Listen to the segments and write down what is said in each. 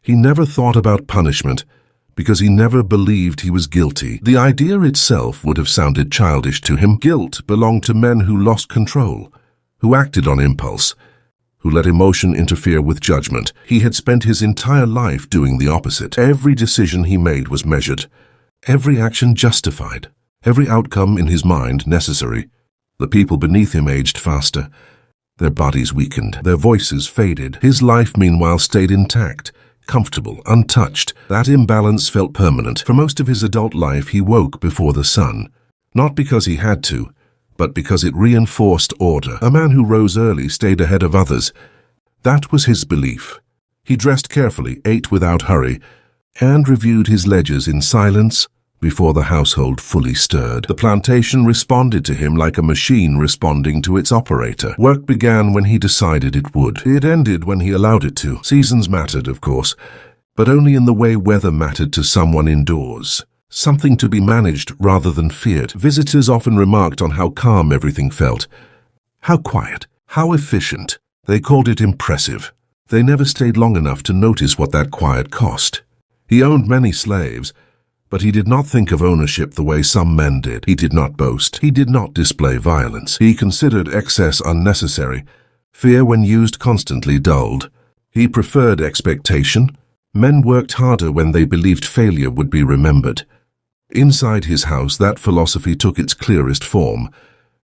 He never thought about punishment, because he never believed he was guilty. The idea itself would have sounded childish to him. Guilt belonged to men who lost control, who acted on impulse, who let emotion interfere with judgment. He had spent his entire life doing the opposite. Every decision he made was measured, every action justified, every outcome in his mind necessary. The people beneath him aged faster. Their bodies weakened, their voices faded. His life, meanwhile, stayed intact, comfortable, untouched. That imbalance felt permanent. For most of his adult life, he woke before the sun, not because he had to, but because it reinforced order. A man who rose early stayed ahead of others. That was his belief. He dressed carefully, ate without hurry, and reviewed his ledgers in silence before the household fully stirred. The plantation responded to him like a machine responding to its operator. Work began when he decided it would. It ended when he allowed it to. Seasons mattered, of course, but only in the way weather mattered to someone indoors. Something to be managed rather than feared. Visitors often remarked on how calm everything felt. How quiet, how efficient. They called it impressive. They never stayed long enough to notice what that quiet cost. He owned many slaves, but he did not think of ownership the way some men did. He did not boast. He did not display violence. He considered excess unnecessary. Fear, when used constantly, dulled. He preferred expectation. Men worked harder when they believed failure would be remembered. Inside his house, that philosophy took its clearest form.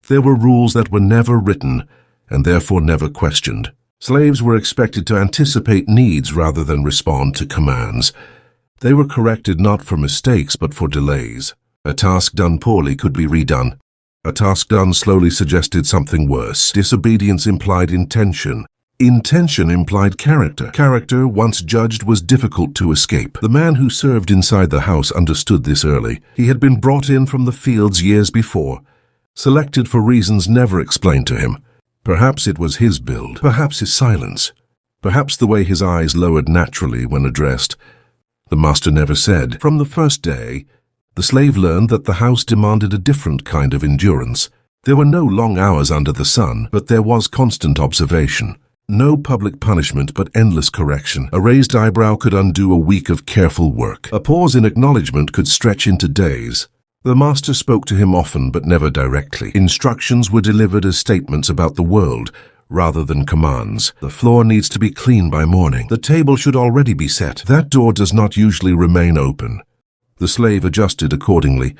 There were rules that were never written, and therefore never questioned. Slaves were expected to anticipate needs rather than respond to commands. They were corrected not for mistakes but for delays. A task done poorly could be redone. A task done slowly suggested something worse. Disobedience implied intention. Intention implied character. Character, once judged, was difficult to escape. The man who served inside the house understood this early. He had been brought in from the fields years before, selected for reasons never explained to him. Perhaps it was his build, perhaps his silence, perhaps the way his eyes lowered naturally when addressed. The master never said. From the first day, the slave learned that the house demanded a different kind of endurance. There were no long hours under the sun, but there was constant observation. No public punishment, but endless correction. A raised eyebrow could undo a week of careful work. A pause in acknowledgement could stretch into days. The master spoke to him often, but never directly. Instructions were delivered as statements about the world, rather than commands. The floor needs to be clean by morning. The table should already be set. That door does not usually remain open. The slave adjusted accordingly.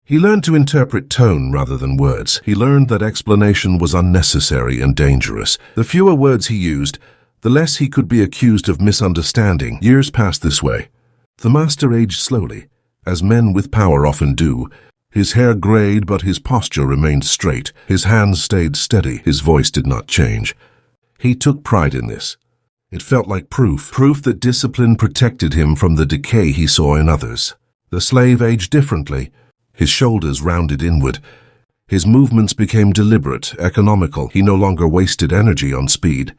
He learned to interpret tone rather than words. He learned that explanation was unnecessary and dangerous. The fewer words he used, the less he could be accused of misunderstanding. Years passed this way. The master aged slowly, as men with power often do. His hair grayed, but his posture remained straight. His hands stayed steady. His voice did not change. He took pride in this. It felt like proof that discipline protected him from the decay he saw in others. The slave aged differently. His shoulders rounded inward. His movements became deliberate, economical. He no longer wasted energy on speed.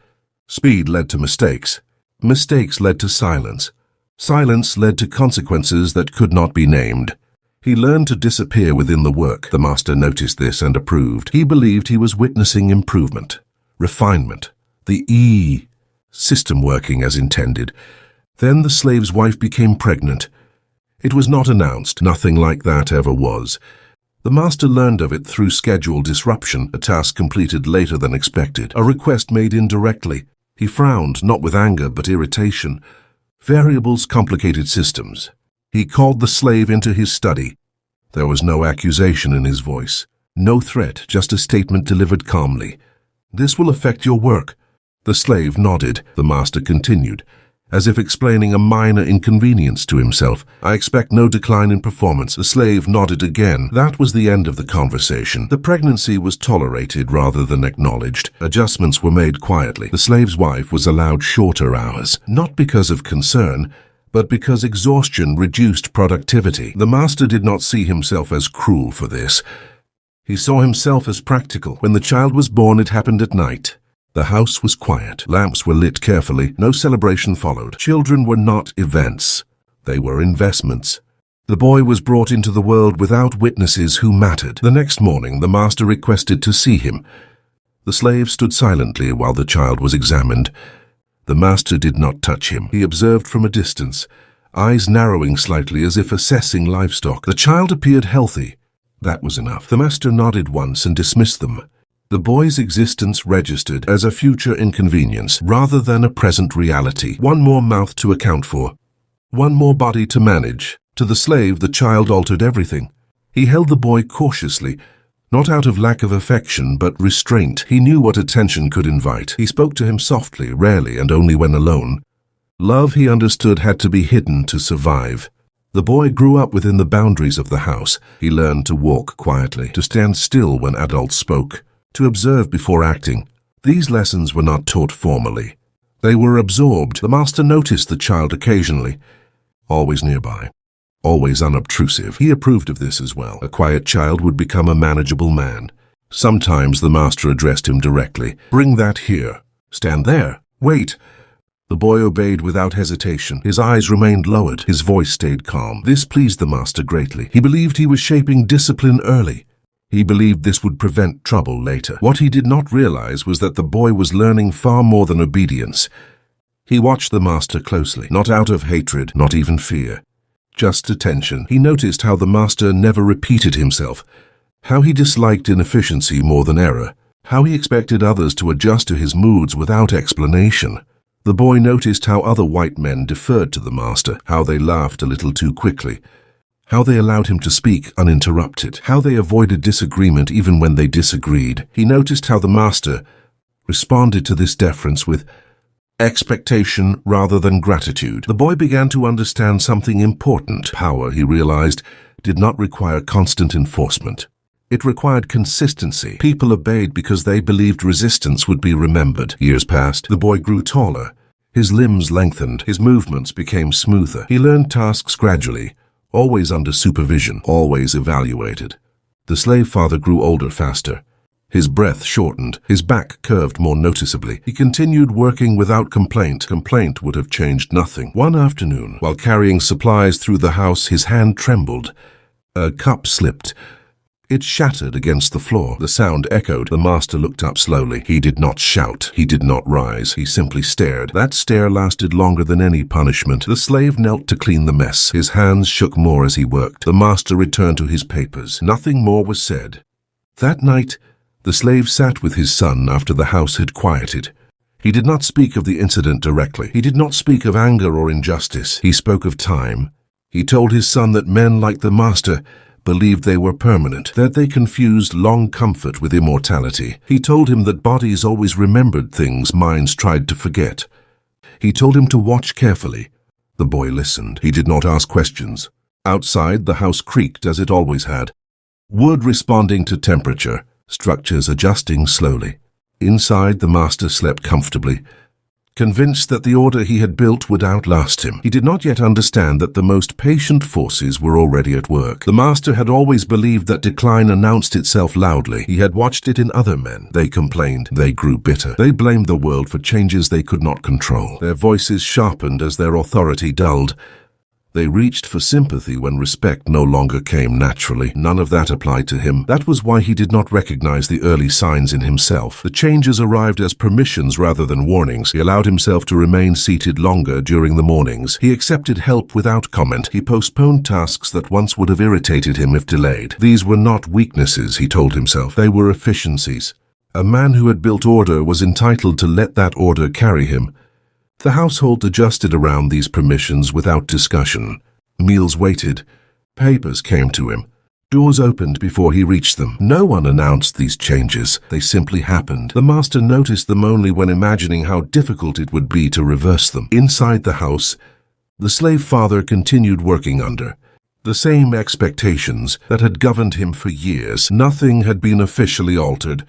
Speed led to mistakes. Mistakes led to silence. Silence led to consequences that could not be named. He learned to disappear within the work. The master noticed this and approved. He believed he was witnessing improvement, refinement, the system working as intended. Then the slave's wife became pregnant. It was not announced. Nothing like that ever was. The master learned of it through schedule disruption, a task completed later than expected, a request made indirectly. He frowned, not with anger but irritation. Variables complicated systems. He called the slave into his study. There was no accusation in his voice, no threat, just a statement delivered calmly. "This will affect your work." The slave nodded. The master continued, as if explaining a minor inconvenience to himself. "I expect no decline in performance." The slave nodded again. That was the end of the conversation. The pregnancy was tolerated rather than acknowledged. Adjustments were made quietly. The slave's wife was allowed shorter hours, not because of concern, but because exhaustion reduced productivity. The master did not see himself as cruel for this. He saw himself as practical. When the child was born, it happened at night. The house was quiet. Lamps were lit carefully. No celebration followed. Children were not events. They were investments. The boy was brought into the world without witnesses who mattered. The next morning, the master requested to see him. The slave stood silently while the child was examined. The master did not touch him. He observed from a distance, eyes narrowing slightly as if assessing livestock. The child appeared healthy. That was enough. The master nodded once and dismissed them. The boy's existence registered as a future inconvenience rather than a present reality. One more mouth to account for. One more body to manage. To the slave, the child altered everything. He held the boy cautiously, not out of lack of affection, but restraint. He knew what attention could invite. He spoke to him softly, rarely, and only when alone. Love, he understood, had to be hidden to survive. The boy grew up within the boundaries of the house. He learned to walk quietly, to stand still when adults spoke, to observe before acting. These lessons were not taught formally. They were absorbed. The master noticed the child occasionally, always nearby, always unobtrusive. He approved of this as well. A quiet child would become a manageable man. Sometimes the master addressed him directly. "Bring that here. Stand there. Wait." The boy obeyed without hesitation. His eyes remained lowered. His voice stayed calm. This pleased the master greatly. He believed he was shaping discipline early. He believed this would prevent trouble later. What he did not realize was that the boy was learning far more than obedience. He watched the master closely, not out of hatred, not even fear, just attention. He noticed how the master never repeated himself, how he disliked inefficiency more than error, how he expected others to adjust to his moods without explanation. The boy noticed how other white men deferred to the master, how they laughed a little too quickly, how they allowed him to speak uninterrupted, how they avoided disagreement even when they disagreed. He noticed how the master responded to this deference with expectation rather than gratitude. The boy began to understand something important. Power, he realized, did not require constant enforcement. It required consistency. People obeyed because they believed resistance would be remembered. Years passed. The boy grew taller. His limbs lengthened. His movements became smoother. He learned tasks gradually, always under supervision, always evaluated. The slave father grew older faster. His breath shortened. His back curved more noticeably. He continued working without complaint. Complaint would have changed nothing. One afternoon, while carrying supplies through the house, his hand trembled. A cup slipped. It shattered against the floor. The sound echoed. The master looked up slowly. He did not shout. He did not rise. He simply stared. That stare lasted longer than any punishment. The slave knelt to clean the mess. His hands shook more as he worked. The master returned to his papers. Nothing more was said. That night, the slave sat with his son after the house had quieted. He did not speak of the incident directly. He did not speak of anger or injustice. He spoke of time. He told his son that men like the master believed they were permanent, that they confused long comfort with immortality. He told him that bodies always remembered things minds tried to forget. He told him to watch carefully. The boy listened. He did not ask questions. Outside, the house creaked as it always had. Wood responding to temperature, structures adjusting slowly. Inside, the master slept comfortably, convinced that the order he had built would outlast him. He did not yet understand that the most patient forces were already at work. The master had always believed that decline announced itself loudly. He had watched it in other men. They complained. They grew bitter. They blamed the world for changes they could not control. Their voices sharpened as their authority dulled. They reached for sympathy when respect no longer came naturally. None of that applied to him. That was why he did not recognize the early signs in himself. The changes arrived as permissions rather than warnings. He allowed himself to remain seated longer during the mornings. He accepted help without comment. He postponed tasks that once would have irritated him if delayed. These were not weaknesses, he told himself. They were efficiencies. A man who had built order was entitled to let that order carry him. The household adjusted around these permissions without discussion. Meals waited. Papers came to him. Doors opened before he reached them. No one announced these changes. They simply happened. The master noticed them only when imagining how difficult it would be to reverse them. Inside the house, the slave father continued working under the same expectations that had governed him for years. Nothing had been officially altered.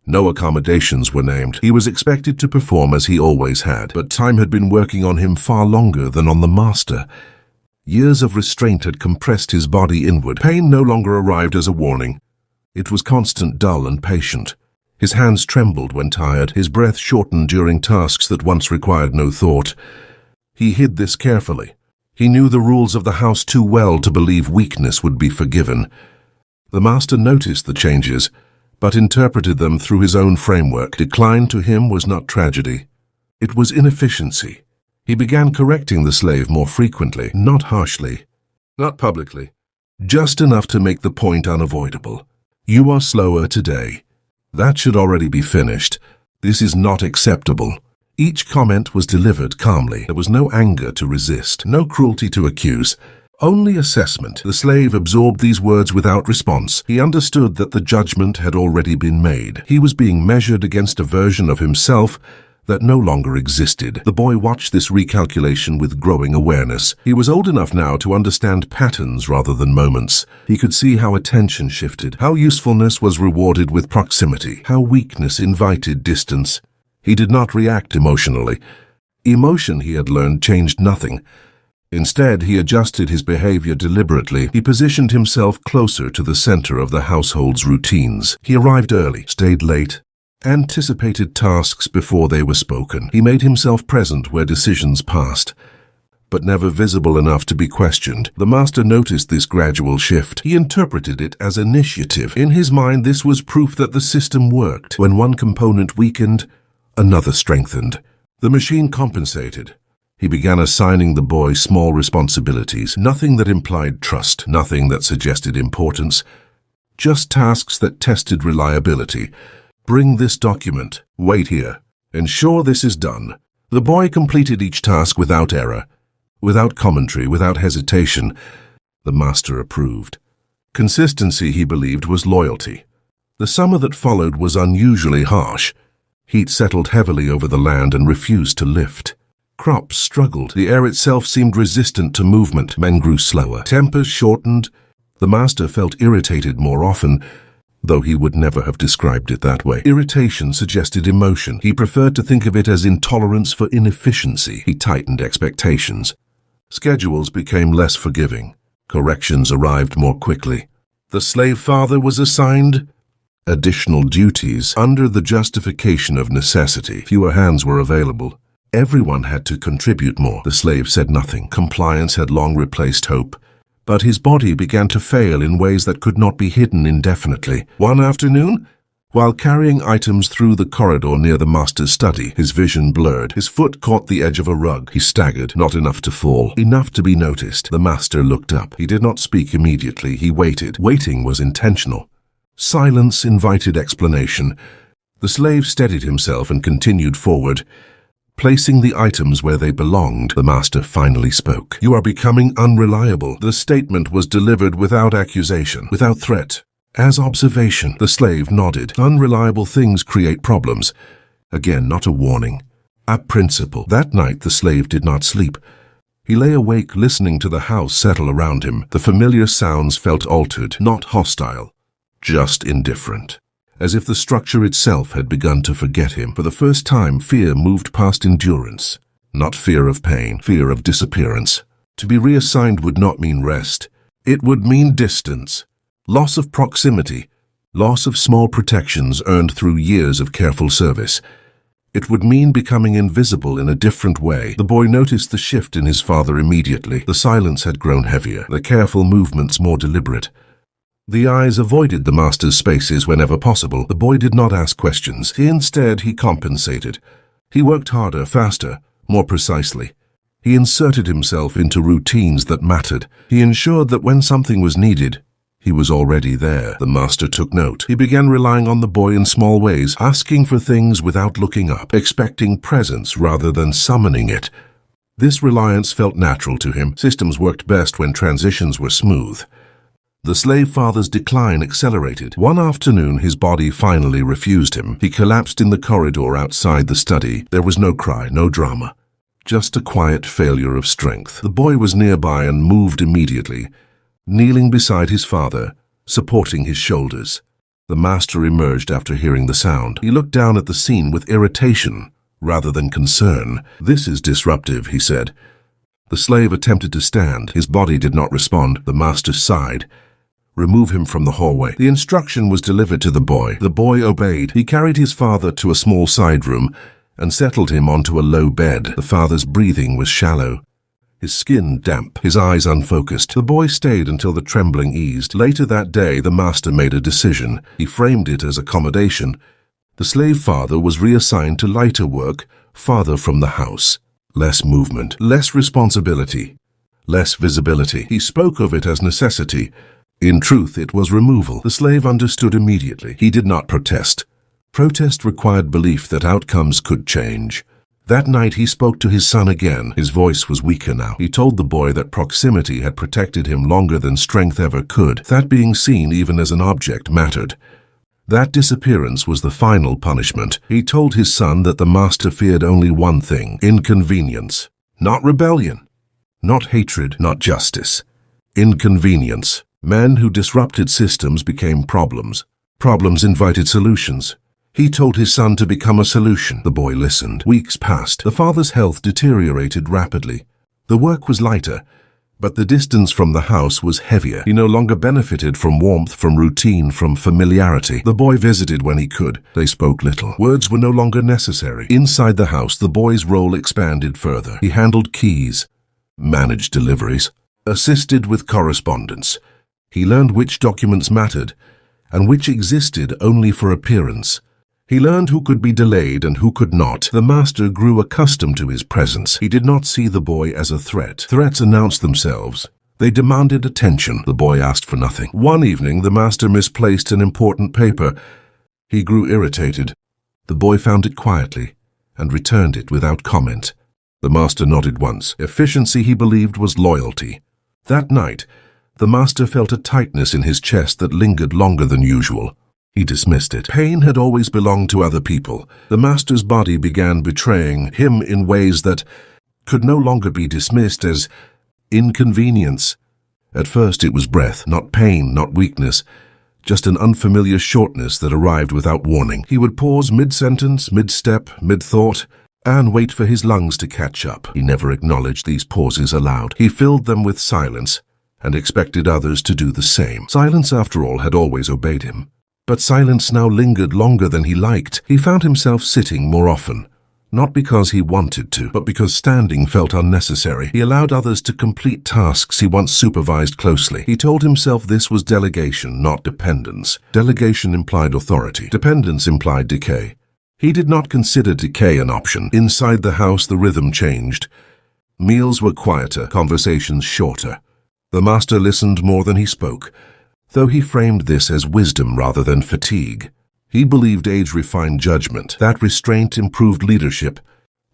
No accommodations were named. He was expected to perform as he always had, but time had been working on him far longer than on the master. Years of restraint had compressed his body inward. Pain no longer arrived as a warning. It was constant, dull, and patient. His hands trembled when tired. His breath shortened during tasks that once required no thought. He hid this carefully. He knew the rules of the house too well to believe weakness would be forgiven. The master noticed the changes, but interpreted them through his own framework. Decline to him was not tragedy. It was inefficiency. He began correcting the slave more frequently, not harshly, not publicly, just enough to make the point unavoidable. You are slower today. That should already be finished. This is not acceptable. Each comment was delivered calmly. There was no anger to resist, no cruelty to accuse, only assessment. The slave absorbed these words without response. He understood that the judgment had already been made. He was being measured against a version of himself that no longer existed. The boy watched this recalculation with growing awareness. He was old enough now to understand patterns rather than moments. He could see how attention shifted, how usefulness was rewarded with proximity, how weakness invited distance. He did not react emotionally. Emotion, he had learned, changed nothing. Instead, he adjusted his behavior deliberately. He positioned himself closer to the center of the household's routines. He arrived early, stayed late, anticipated tasks before they were spoken. He made himself present where decisions passed, but never visible enough to be questioned. The master noticed this gradual shift. He interpreted it as initiative. In his mind, this was proof that the system worked. When one component weakened, another strengthened. The machine compensated. He began assigning the boy small responsibilities, nothing that implied trust, nothing that suggested importance, just tasks that tested reliability. Bring this document. Wait here. Ensure this is done. The boy completed each task without error, without commentary, without hesitation. The master approved. Consistency, he believed, was loyalty. The summer that followed was unusually harsh. Heat settled heavily over the land and refused to lift. Crops struggled. The air itself seemed resistant to movement. Men grew slower. Tempers shortened. The master felt irritated more often, though he would never have described it that way. Irritation suggested emotion. He preferred to think of it as intolerance for inefficiency. He tightened expectations. Schedules became less forgiving. Corrections arrived more quickly. The slave father was assigned additional duties under the justification of necessity. Fewer hands were available. Everyone had to contribute more. The slave said nothing. Compliance had long replaced hope. But his body began to fail in ways that could not be hidden indefinitely. One afternoon, while carrying items through the corridor near the master's study, his vision blurred. His foot caught the edge of a rug. He staggered, not enough to fall, enough to be noticed. The master looked up. He did not speak immediately. He waited. Waiting was intentional. Silence invited explanation. The slave steadied himself and continued forward, placing the items where they belonged. The master finally spoke. "You are becoming unreliable." The statement was delivered without accusation, without threat, as observation. The slave nodded. Unreliable things create problems. Again, not a warning, a principle. That night, the slave did not sleep. He lay awake, listening to the house settle around him. The familiar sounds felt altered, not hostile, just indifferent. As if the structure itself had begun to forget him. For the first time, fear moved past endurance. Not fear of pain, fear of disappearance. To be reassigned would not mean rest. It would mean distance, loss of proximity, loss of small protections earned through years of careful service. It would mean becoming invisible in a different way. The boy noticed the shift in his father immediately. The silence had grown heavier, the careful movements more deliberate. The eyes avoided the master's spaces whenever possible. The boy did not ask questions. Instead, he compensated. He worked harder, faster, more precisely. He inserted himself into routines that mattered. He ensured that when something was needed, he was already there. The master took note. He began relying on the boy in small ways, asking for things without looking up, expecting presence rather than summoning it. This reliance felt natural to him. Systems worked best when transitions were smooth. The slave father's decline accelerated. One afternoon, his body finally refused him. He collapsed in the corridor outside the study. There was no cry, no drama, just a quiet failure of strength. The boy was nearby and moved immediately, kneeling beside his father, supporting his shoulders. The master emerged after hearing the sound. He looked down at the scene with irritation rather than concern. "This is disruptive," he said. The slave attempted to stand. His body did not respond. The master sighed. "Remove him from the hallway." The instruction was delivered to the boy. The boy obeyed. He carried his father to a small side room and settled him onto a low bed. The father's breathing was shallow, his skin damp, his eyes unfocused. The boy stayed until the trembling eased. Later that day, the master made a decision. He framed it as accommodation. The slave father was reassigned to lighter work farther from the house. Less movement, less responsibility, less visibility. He spoke of it as necessity. In truth, it was removal. The slave understood immediately. He did not protest. Protest required belief that outcomes could change. That night he spoke to his son again. His voice was weaker now. He told the boy that proximity had protected him longer than strength ever could, that being seen even as an object mattered. That disappearance was the final punishment. He told his son that the master feared only one thing: inconvenience. Not rebellion, not hatred, not justice. Inconvenience. Men who disrupted systems became problems. Problems invited solutions. He told his son to become a solution. The boy listened. Weeks passed. The father's health deteriorated rapidly. The work was lighter, but the distance from the house was heavier. He no longer benefited from warmth, from routine, from familiarity. The boy visited when he could. They spoke little. Words were no longer necessary. Inside the house, the boy's role expanded further. He handled keys, managed deliveries, assisted with correspondence. He learned which documents mattered and which existed only for appearance. He learned who could be delayed and who could not. The master grew accustomed to his presence. He did not see the boy as a threat. Threats announced themselves. They demanded attention. The boy asked for nothing. One evening, the master misplaced an important paper. He grew irritated. The boy found it quietly and returned it without comment. The master nodded once. Efficiency, he believed, was loyalty. That night, the master felt a tightness in his chest that lingered longer than usual. He dismissed it. Pain had always belonged to other people. The master's body began betraying him in ways that could no longer be dismissed as inconvenience. At first it was breath, not pain, not weakness, just an unfamiliar shortness that arrived without warning. He would pause mid-sentence, mid-step, mid-thought, and wait for his lungs to catch up. He never acknowledged these pauses aloud. He filled them with silence and expected others to do the same. Silence, after all, had always obeyed him. But silence now lingered longer than he liked. He found himself sitting more often, not because he wanted to, but because standing felt unnecessary. He allowed others to complete tasks he once supervised closely. He told himself this was delegation, not dependence. Delegation implied authority. Dependence implied decay. He did not consider decay an option. Inside the house, the rhythm changed. Meals were quieter, conversations shorter. The master listened more than he spoke, though he framed this as wisdom rather than fatigue. He believed age refined judgment. That restraint improved leadership.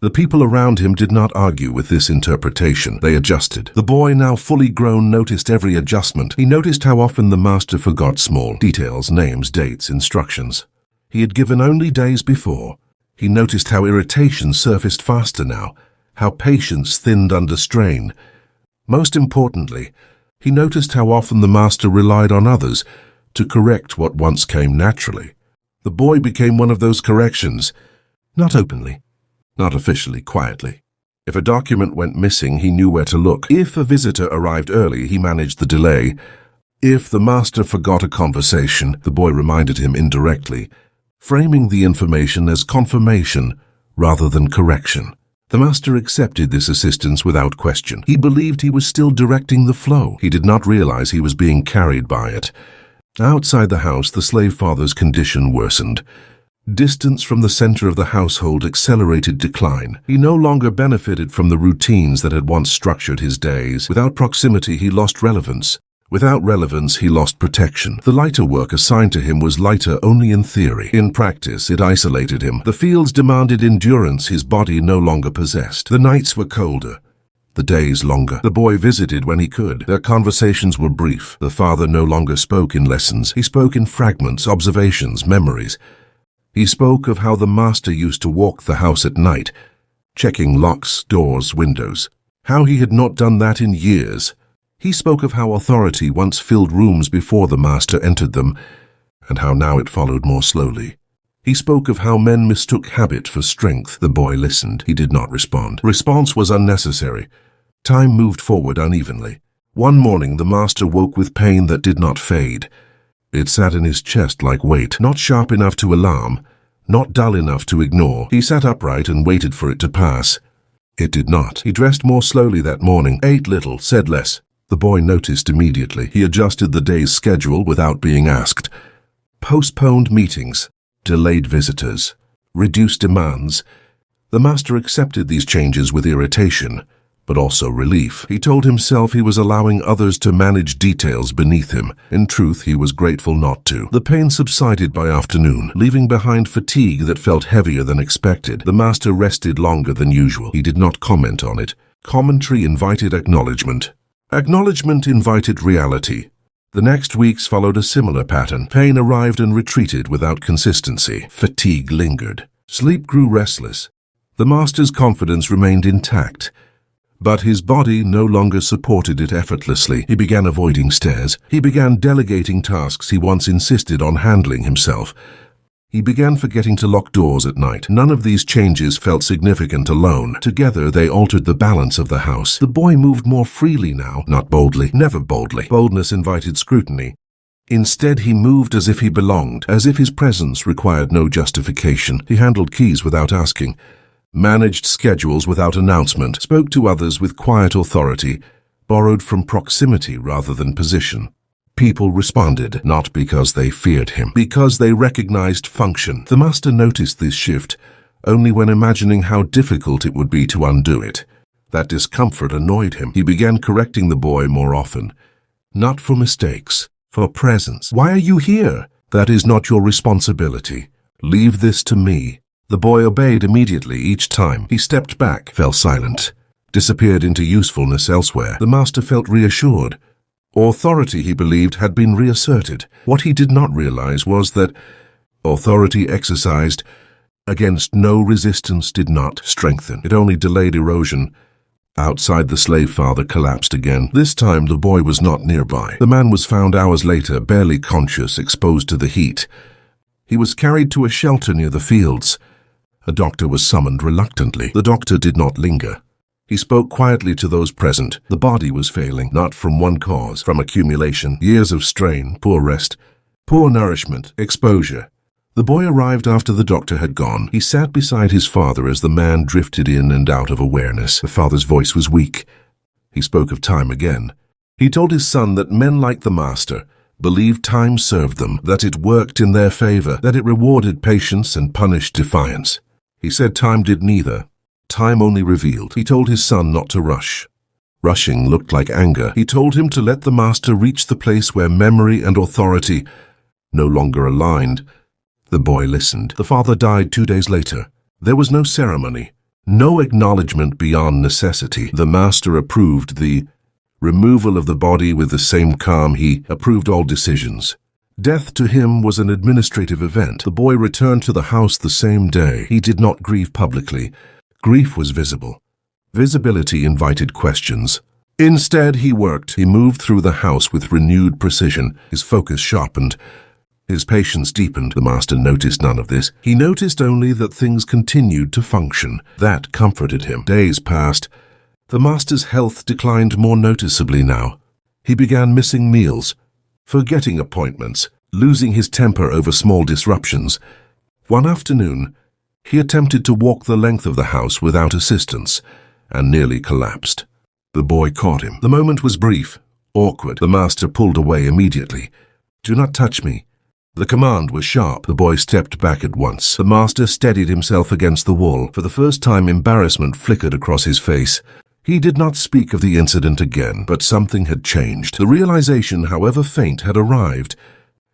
The people around him did not argue with this interpretation. They adjusted. The boy, now fully grown, noticed every adjustment. He noticed how often the master forgot small details, names, dates, instructions he had given only days before. He noticed how irritation surfaced faster now, how patience thinned under strain. Most importantly, he noticed how often the master relied on others to correct what once came naturally. The boy became one of those corrections, not openly, not officially, quietly. If a document went missing, he knew where to look. If a visitor arrived early, he managed the delay. If the master forgot a conversation, the boy reminded him indirectly, framing the information as confirmation rather than correction. The master accepted this assistance without question. He believed he was still directing the flow. He did not realize he was being carried by it. Outside the house, the slave father's condition worsened. Distance from the center of the household accelerated decline. He no longer benefited from the routines that had once structured his days. Without proximity, he lost relevance. Without relevance, he lost protection. The lighter work assigned to him was lighter only in theory. In practice, it isolated him. The fields demanded endurance his body no longer possessed. The nights were colder, the days longer. The boy visited when he could. Their conversations were brief. The father no longer spoke in lessons. He spoke in fragments, observations, memories. He spoke of how the master used to walk the house at night, checking locks, doors, windows. How he had not done that in years. He spoke of how authority once filled rooms before the master entered them, and how now it followed more slowly. He spoke of how men mistook habit for strength. The boy listened. He did not respond. Response was unnecessary. Time moved forward unevenly. One morning, the master woke with pain that did not fade. It sat in his chest like weight, not sharp enough to alarm, not dull enough to ignore. He sat upright and waited for it to pass. It did not. He dressed more slowly that morning, ate little, said less. The boy noticed immediately. He adjusted the day's schedule without being asked. Postponed meetings, delayed visitors, reduced demands. The master accepted these changes with irritation, but also relief. He told himself he was allowing others to manage details beneath him. In truth, he was grateful not to. The pain subsided by afternoon, leaving behind fatigue that felt heavier than expected. The master rested longer than usual. He did not comment on it. Commentary invited acknowledgement. Acknowledgement invited reality. The next weeks followed a similar pattern. Pain arrived and retreated without consistency. Fatigue lingered. Sleep grew restless. The master's confidence remained intact, but his body no longer supported it effortlessly. He began avoiding stairs. He began delegating tasks he once insisted on handling himself. He began forgetting to lock doors at night. None of these changes felt significant alone. Together, they altered the balance of the house. The boy moved more freely now, not boldly, never boldly. Boldness invited scrutiny. Instead, he moved as if he belonged, as if his presence required no justification. He handled keys without asking, managed schedules without announcement, spoke to others with quiet authority, borrowed from proximity rather than position. People responded, not because they feared him, because they recognized function. The master noticed this shift only when imagining how difficult it would be to undo it. That discomfort annoyed him. He began correcting the boy more often. Not for mistakes, for presence. Why are you here? That is not your responsibility. Leave this to me. The boy obeyed immediately each time. He stepped back, fell silent, disappeared into usefulness elsewhere. The master felt reassured. Authority, he believed, had been reasserted. What he did not realize was that authority exercised against no resistance did not strengthen. It only delayed erosion. Outside, the slave father collapsed again. This time, the boy was not nearby. The man was found hours later, barely conscious, exposed to the heat. He was carried to a shelter near the fields. A doctor was summoned reluctantly. The doctor did not linger. He spoke quietly to those present. The body was failing, not from one cause, from accumulation, years of strain, poor rest, poor nourishment, exposure. The boy arrived after the doctor had gone. He sat beside his father as the man drifted in and out of awareness. The father's voice was weak. He spoke of time again. He told his son that men like the master believed time served them, that it worked in their favor, that it rewarded patience and punished defiance. He said time did neither. Time only revealed. He told his son not to rush. Rushing looked like anger. He told him to let the master reach the place where memory and authority no longer aligned. The boy listened. The father died 2 days later. There was no ceremony, no acknowledgement beyond necessity. The master approved the removal of the body with the same calm. He approved all decisions. Death to him was an administrative event. The boy returned to the house the same day. He did not grieve publicly. Grief was visible. Visibility invited questions. Instead, he worked. He moved through the house with renewed precision. His focus sharpened. His patience deepened. The master noticed none of this. He noticed only that things continued to function. That comforted him. Days passed. The master's health declined more noticeably now. He began missing meals, forgetting appointments, losing his temper over small disruptions. One afternoon, he attempted to walk the length of the house without assistance and nearly collapsed. The boy caught him. The moment was brief, awkward. The master pulled away immediately. "Do not touch me." The command was sharp. The boy stepped back at once. The master steadied himself against the wall. For the first time, embarrassment flickered across his face. He did not speak of the incident again, but something had changed. The realization, however faint, had arrived.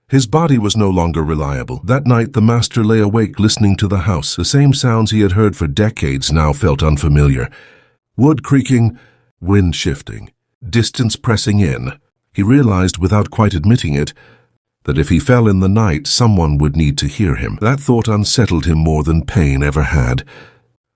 His body was no longer reliable. That night, the master lay awake listening to the house. The same sounds he had heard for decades now felt unfamiliar. Wood creaking, wind shifting, distance pressing in. He realized, without quite admitting it, that if he fell in the night, someone would need to hear him. That thought unsettled him more than pain ever had.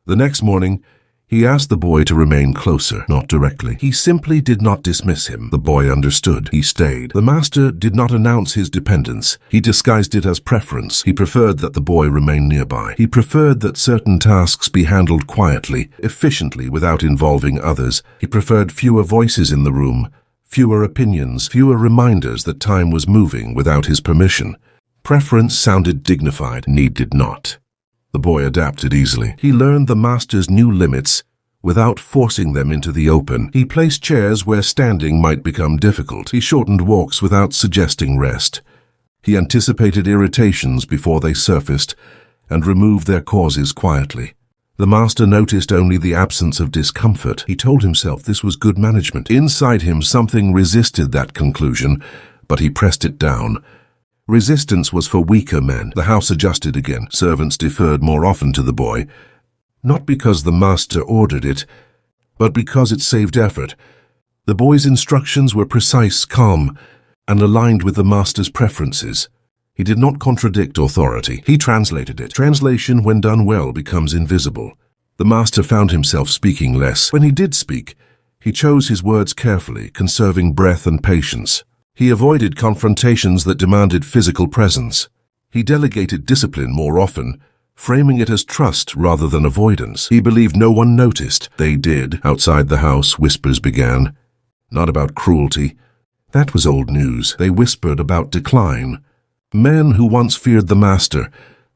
The next morning, he asked the boy to remain closer, not directly. He simply did not dismiss him. The boy understood. He stayed. The master did not announce his dependence. He disguised it as preference. He preferred that the boy remain nearby. He preferred that certain tasks be handled quietly, efficiently, without involving others. He preferred fewer voices in the room, fewer opinions, fewer reminders that time was moving without his permission. Preference sounded dignified. Need did not. The boy adapted easily. He learned the master's new limits without forcing them into the open. He placed chairs where standing might become difficult. He shortened walks without suggesting rest. He anticipated irritations before they surfaced and removed their causes quietly. The master noticed only the absence of discomfort. He told himself this was good management. Inside him, something resisted that conclusion, but he pressed it down. Resistance was for weaker men. The house adjusted again. Servants deferred more often to the boy, not because the master ordered it, but because it saved effort. The boy's instructions were precise, calm, and aligned with the master's preferences. He did not contradict authority. He translated it. Translation, when done well, becomes invisible. The master found himself speaking less. When he did speak, he chose his words carefully, conserving breath and patience. He avoided confrontations that demanded physical presence. He delegated discipline more often, framing it as trust rather than avoidance. He believed no one noticed. They did. Outside the house, whispers began. Not about cruelty. That was old news. They whispered about decline. Men who once feared the master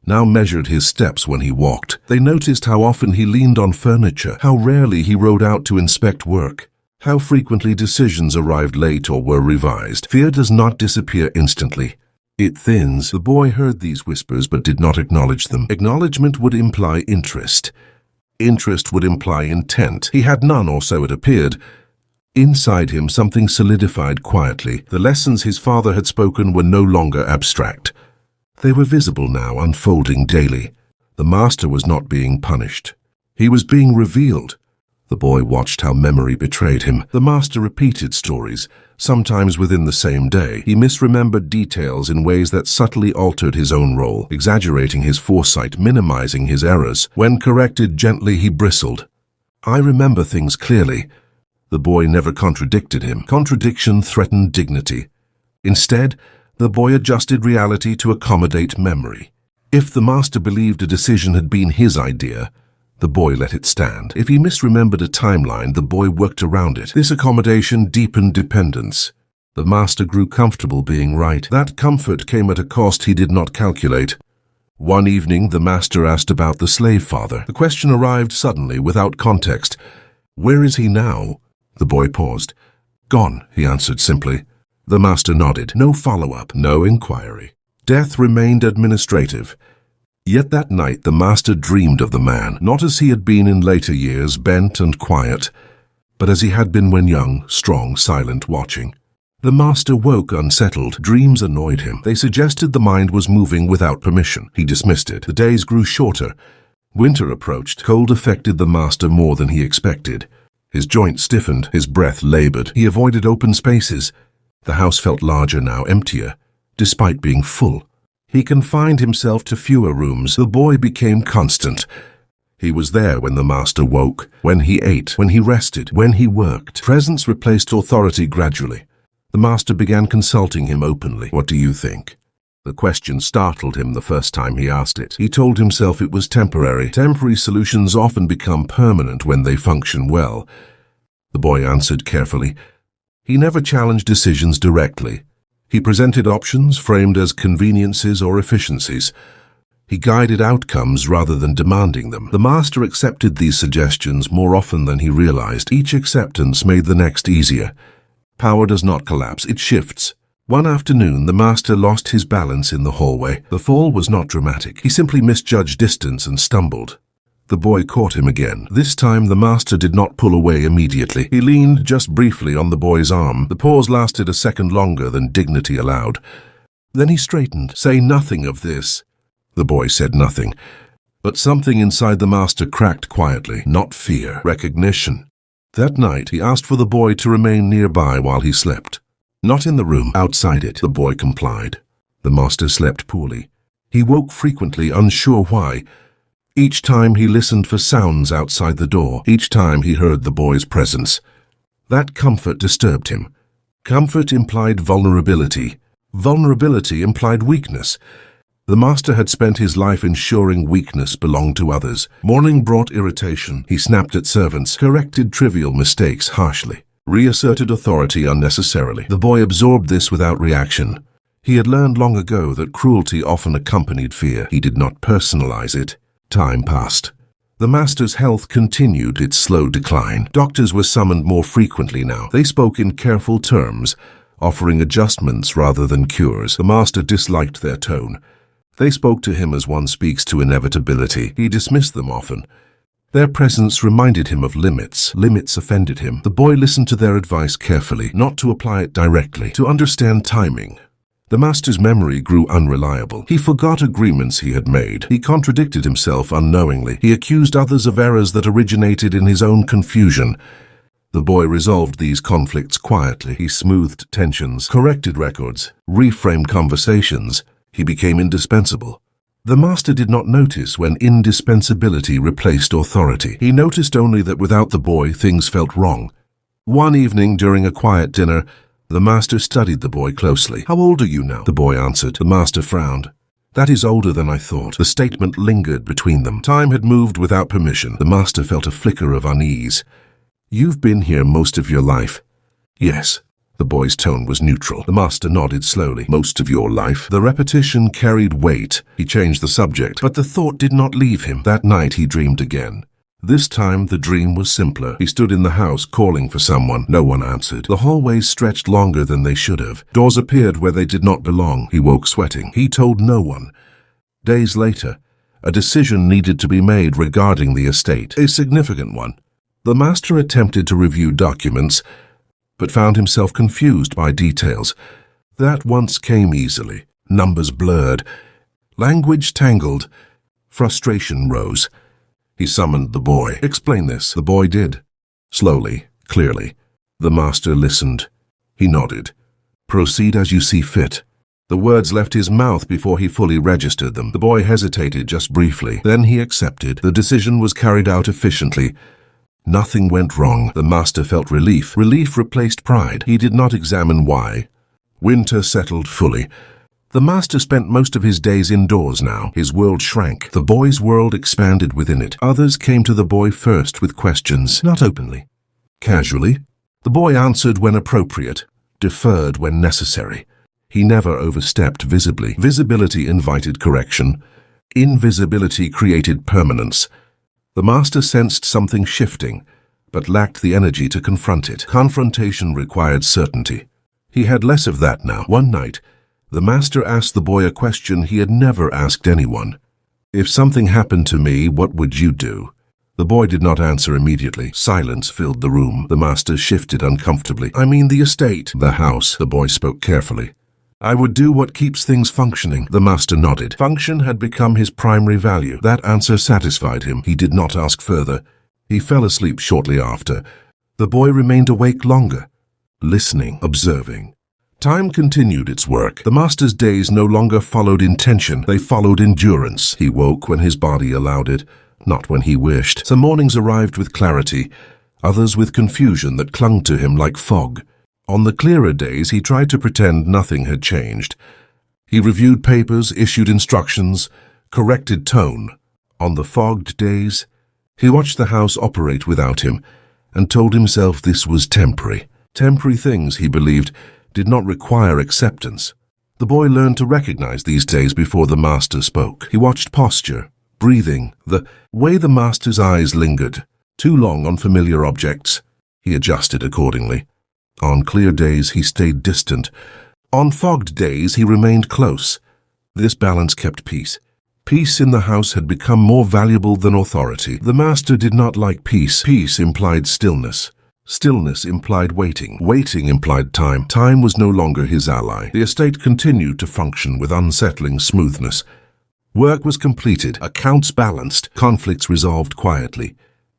now measured his steps when he walked. They noticed how often he leaned on furniture, how rarely he rode out to inspect work, how frequently decisions arrived late or were revised. Fear does not disappear instantly. It thins. The boy heard these whispers but did not acknowledge them. Acknowledgement would imply interest. Interest would imply intent. He had none, or so it appeared. Inside him, something solidified quietly. The lessons his father had spoken were no longer abstract. They were visible now, unfolding daily. The master was not being punished. He was being revealed. The boy watched how memory betrayed him. The master repeated stories, sometimes within the same day. He misremembered details in ways that subtly altered his own role, exaggerating his foresight, minimizing his errors. When corrected gently, he bristled. "I remember things clearly." The boy never contradicted him. Contradiction threatened dignity. Instead, the boy adjusted reality to accommodate memory. If the master believed a decision had been his idea, the boy let it stand. If he misremembered a timeline, the boy worked around it. This accommodation deepened dependence. The master grew comfortable being right. That comfort came at a cost he did not calculate. One evening, the master asked about the slave father. The question arrived suddenly, without context. "Where is he now?" The boy paused. "Gone," he answered simply. The master nodded. No follow-up, no inquiry. Death remained administrative. Yet that night the master dreamed of the man, not as he had been in later years, bent and quiet, but as he had been when young, strong, silent, watching. The master woke unsettled. Dreams annoyed him. They suggested the mind was moving without permission. He dismissed it. The days grew shorter. Winter approached. Cold affected the master more than he expected. His joints stiffened, his breath labored. He avoided open spaces. The house felt larger now, emptier, despite being full. He confined himself to fewer rooms. The boy became constant. He was there when the master woke, when he ate, when he rested, when he worked. Presence replaced authority gradually. The master began consulting him openly. "What do you think?" The question startled him the first time he asked it. He told himself it was temporary. Temporary solutions often become permanent when they function well. The boy answered carefully. He never challenged decisions directly. He presented options framed as conveniences or efficiencies. He guided outcomes rather than demanding them. The master accepted these suggestions more often than he realized. Each acceptance made the next easier. Power does not collapse, it shifts. One afternoon, the master lost his balance in the hallway. The fall was not dramatic. He simply misjudged distance and stumbled. The boy caught him again. This time, the master did not pull away immediately. He leaned just briefly on the boy's arm. The pause lasted a second longer than dignity allowed. Then he straightened. "Say nothing of this." The boy said nothing. But something inside the master cracked quietly. Not fear, recognition. That night, he asked for the boy to remain nearby while he slept. "Not in the room, outside it." The boy complied. The master slept poorly. He woke frequently, unsure why. Each time he listened for sounds outside the door. Each time he heard the boy's presence. That comfort disturbed him. Comfort implied vulnerability. Vulnerability implied weakness. The master had spent his life ensuring weakness belonged to others. Morning brought irritation. He snapped at servants, corrected trivial mistakes harshly, reasserted authority unnecessarily. The boy absorbed this without reaction. He had learned long ago that cruelty often accompanied fear. He did not personalize it. Time passed. The master's health continued its slow decline. Doctors were summoned more frequently now. They spoke in careful terms, offering adjustments rather than cures. The master disliked their tone. They spoke to him as one speaks to inevitability. He dismissed them often. Their presence reminded him of limits. Limits offended him. The boy listened to their advice carefully, not to apply it directly, to understand timing. The master's memory grew unreliable. He forgot agreements he had made. He contradicted himself unknowingly. He accused others of errors that originated in his own confusion. The boy resolved these conflicts quietly. He smoothed tensions, corrected records, reframed conversations. He became indispensable. The master did not notice when indispensability replaced authority. He noticed only that without the boy, things felt wrong. One evening during a quiet dinner, the master studied the boy closely. "How old are you now?" the boy answered. The master frowned. "That is older than I thought." The statement lingered between them. Time had moved without permission. The master felt a flicker of unease. "You've been here most of your life." "Yes." The boy's tone was neutral. The master nodded slowly. "Most of your life." The repetition carried weight. He changed the subject, but the thought did not leave him. That night he dreamed again. This time the dream was simpler. He stood in the house calling for someone. No one answered. The hallways stretched longer than they should have. Doors appeared where they did not belong. He woke sweating. He told no one. Days later, a decision needed to be made regarding the estate. A significant one. The master attempted to review documents, but found himself confused by details. That once came easily. Numbers blurred. Language tangled. Frustration rose. He summoned the boy. "Explain this." The boy did. Slowly, clearly. The master listened. He nodded. "Proceed as you see fit." The words left his mouth before he fully registered them. The boy hesitated just briefly. Then he accepted. The decision was carried out efficiently. Nothing went wrong. The master felt relief. Relief replaced pride. He did not examine why. Winter settled fully. The master spent most of his days indoors now. His world shrank. The boy's world expanded within it. Others came to the boy first with questions, not openly. Casually. The boy answered when appropriate, deferred when necessary. He never overstepped visibly. Visibility invited correction. Invisibility created permanence. The master sensed something shifting, but lacked the energy to confront it. Confrontation required certainty. He had less of that now. One night, the master asked the boy a question he had never asked anyone. "If something happened to me, what would you do?" The boy did not answer immediately. Silence filled the room. The master shifted uncomfortably. "I mean the estate." "The house." The boy spoke carefully. "I would do what keeps things functioning." The master nodded. Function had become his primary value. That answer satisfied him. He did not ask further. He fell asleep shortly after. The boy remained awake longer, listening, observing. Time continued its work. The master's days no longer followed intention. They followed endurance. He woke when his body allowed it, not when he wished. Some mornings arrived with clarity, others with confusion that clung to him like fog. On the clearer days, he tried to pretend nothing had changed. He reviewed papers, issued instructions, corrected tone. On the fogged days, he watched the house operate without him and told himself this was temporary. Temporary things, he believed, did not require acceptance. The boy learned to recognize these days before the master spoke. He watched posture, breathing, the way the master's eyes lingered. Too long on familiar objects. He adjusted accordingly. On clear days, he stayed distant. On fogged days, he remained close. This balance kept peace. Peace in the house had become more valuable than authority. The master did not like peace. Peace implied stillness. Stillness implied waiting. Waiting implied time. Time was no longer his ally. The estate continued to function with unsettling smoothness. Work was completed, accounts balanced, conflicts resolved quietly.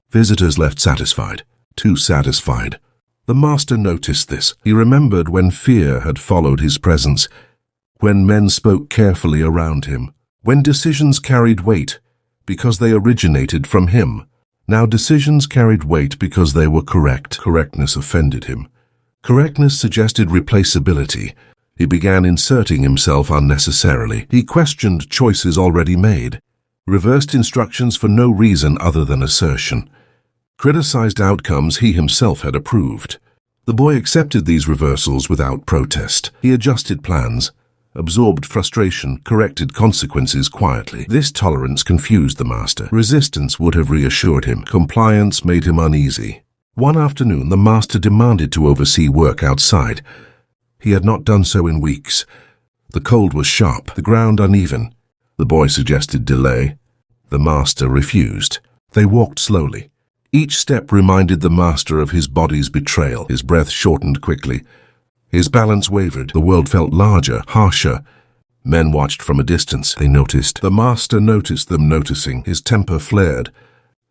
Visitors left satisfied, too satisfied. The master noticed this. He remembered when fear had followed his presence, when men spoke carefully around him, when decisions carried weight because they originated from him. Now decisions carried weight because they were correct. Correctness offended him. Correctness suggested replaceability. He began inserting himself unnecessarily. He questioned choices already made, reversed instructions for no reason other than assertion, criticized outcomes he himself had approved. The boy accepted these reversals without protest. He adjusted plans, absorbed frustration, corrected consequences quietly. This tolerance confused the master. Resistance would have reassured him. Compliance made him uneasy. One afternoon, the master demanded to oversee work outside. He had not done so in weeks. The cold was sharp, the ground uneven. The boy suggested delay. The master refused. They walked slowly. Each step reminded the master of his body's betrayal. His breath shortened quickly. His balance wavered. The world felt larger, harsher. Men watched from a distance. They noticed. The master noticed them noticing. His temper flared.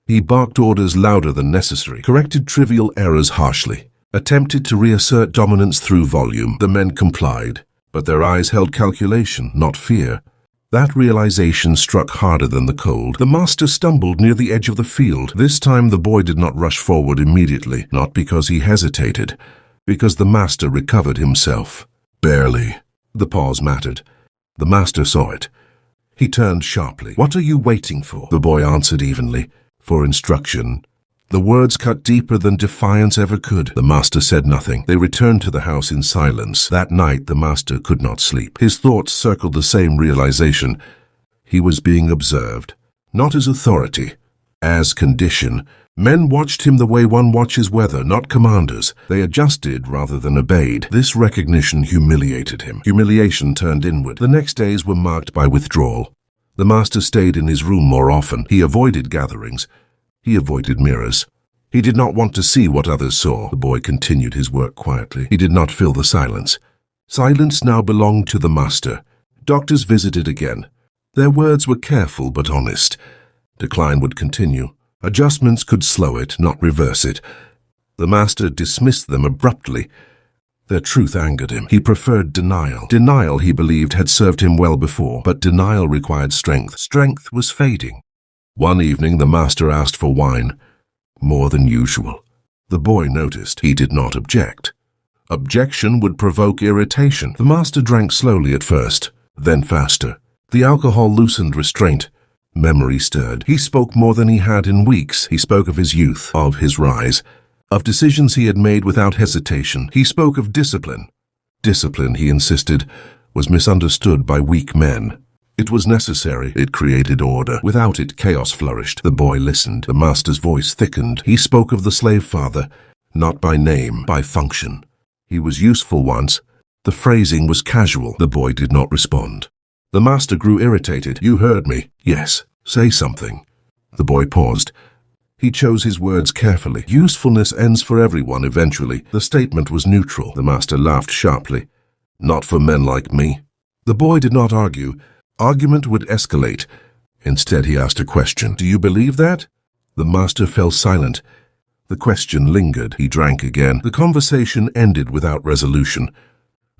He barked orders louder than necessary, corrected trivial errors harshly, attempted to reassert dominance through volume. The men complied, but their eyes held calculation, not fear. That realization struck harder than the cold. The master stumbled near the edge of the field. This time the boy did not rush forward immediately, not because he hesitated, because the master recovered himself. Barely. The pause mattered. The master saw it. He turned sharply. "What are you waiting for?" The boy answered evenly. "For instruction." The words cut deeper than defiance ever could. The master said nothing. They returned to the house in silence. That night the master could not sleep. His thoughts circled the same realization. He was being observed, not as authority, as condition. Men watched him the way one watches weather, not commanders. They adjusted rather than obeyed. This recognition humiliated him. Humiliation turned inward. The next days were marked by withdrawal. The master stayed in his room more often. He avoided gatherings. He avoided mirrors. He did not want to see what others saw. The boy continued his work quietly. He did not fill the silence. Silence now belonged to the master. Doctors visited again. Their words were careful but honest. Decline would continue. Adjustments could slow it, not reverse it. The master dismissed them abruptly. Their truth angered him. He preferred denial. Denial, he believed, had served him well before, but denial required strength. Strength was fading. One evening the master asked for wine, more than usual. The boy noticed. He did not object. Objection would provoke irritation. The master drank slowly at first, then faster. The alcohol loosened restraint. Memory stirred. He spoke more than he had in weeks. He spoke of his youth, of his rise, of decisions he had made without hesitation. He spoke of discipline. Discipline, he insisted, was misunderstood by weak men. It was necessary. It created order. Without it, chaos flourished. The boy listened. The master's voice thickened. He spoke of the slave father, not by name, by function. He was useful once. The phrasing was casual. The boy did not respond. The master grew irritated. "You heard me." "Yes. Say something." The boy paused. He chose his words carefully. Usefulness ends for everyone eventually. The statement was neutral. The master laughed sharply. "Not for men like me." The boy did not argue. Argument would escalate. Instead, he asked a question. "Do you believe that?" The master fell silent. The question lingered. He drank again. The conversation ended without resolution.